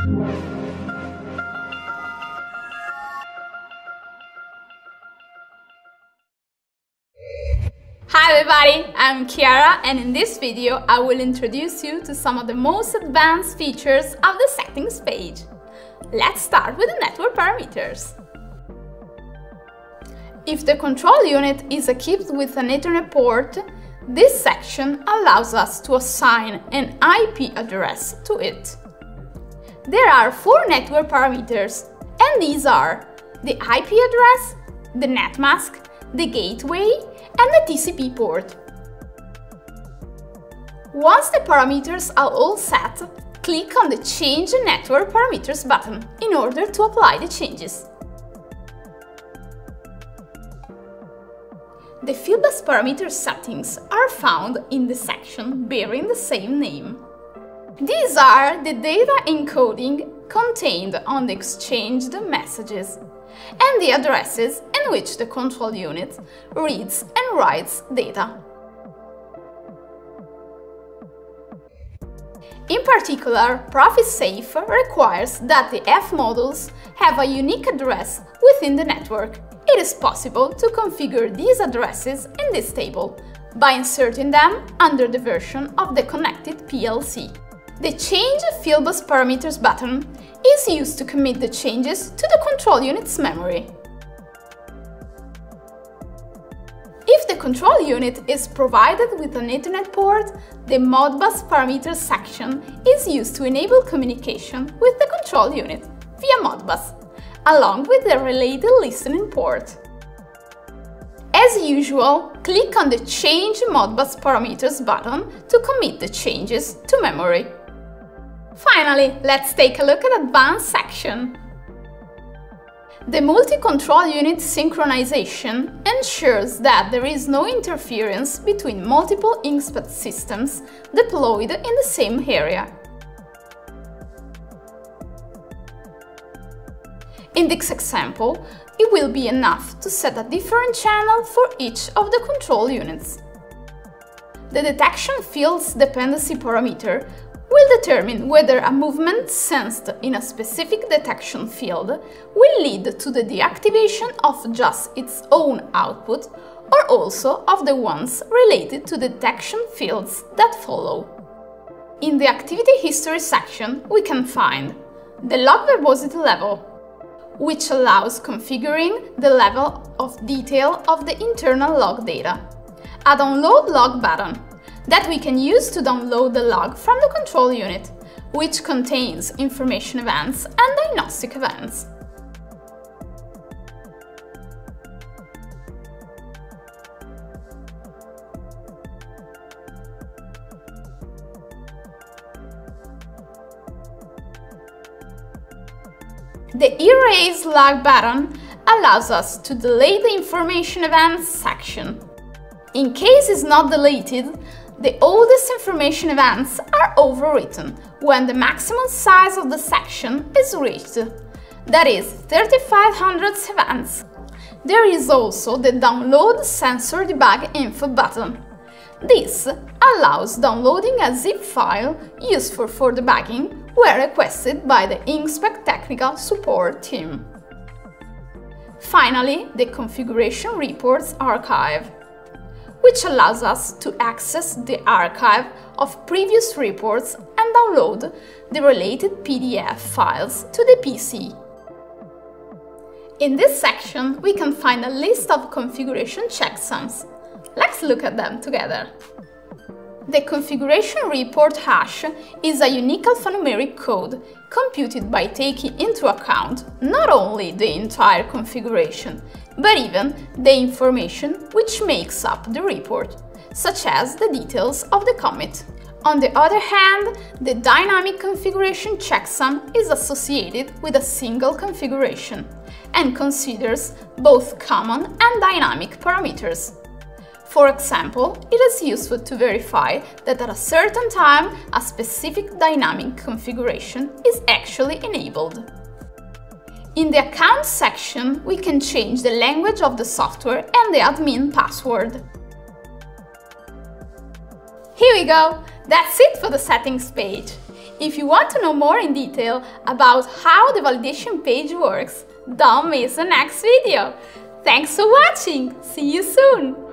Hi everybody, I'm Chiara, and in this video I will introduce you to some of the most advanced features of the settings page. Let's start with the network parameters. If the control unit is equipped with an Ethernet port, this section allows us to assign an IP address to it. There are 4 network parameters, and these are the IP address, the net mask, the gateway, and the TCP port. Once the parameters are all set, click on the Change Network Parameters button in order to apply the changes. The fieldbus parameter settings are found in the section bearing the same name. These are the data encoding contained on the exchanged messages and the addresses in which the control unit reads and writes data. In particular, ProfitSafe requires that the F modules have a unique address within the network. It is possible to configure these addresses in this table by inserting them under the version of the connected PLC. The Change Fieldbus Parameters button is used to commit the changes to the control unit's memory. If the control unit is provided with an Ethernet port, the Modbus Parameters section is used to enable communication with the control unit via Modbus, along with the related listening port. As usual, click on the Change Modbus Parameters button to commit the changes to memory. Finally, let's take a look at Advanced section. The multi-control unit synchronization ensures that there is no interference between multiple Inxpect systems deployed in the same area. In this example, it will be enough to set a different channel for each of the control units. The detection fields dependency parameter will determine whether a movement sensed in a specific detection field will lead to the deactivation of just its own output or also of the ones related to the detection fields that follow. In the Activity History section, we can find the log verbosity level, which allows configuring the level of detail of the internal log data, a Download Log button, that we can use to download the log from the control unit, which contains information events and diagnostic events. The Erase Log button allows us to delete the information events section. In case it's not deleted, the oldest information events are overwritten when the maximum size of the section is reached, that is 3500 events. There is also the Download Sensor Debug Info button. This allows downloading a zip file useful for debugging where requested by the Inxpect technical support team. Finally, the Configuration Reports archive, which allows us to access the archive of previous reports and download the related PDF files to the PC. In this section, we can find a list of configuration checksums. Let's look at them together. The configuration report hash is a unique alphanumeric code computed by taking into account not only the entire configuration, but even the information which makes up the report, such as the details of the commit. On the other hand, the dynamic configuration checksum is associated with a single configuration and considers both common and dynamic parameters. For example, it is useful to verify that at a certain time a specific dynamic configuration is actually enabled. In the Account section, we can change the language of the software and the admin password. Here we go! That's it for the settings page. If you want to know more in detail about how the validation page works, don't miss the next video. Thanks for watching! See you soon!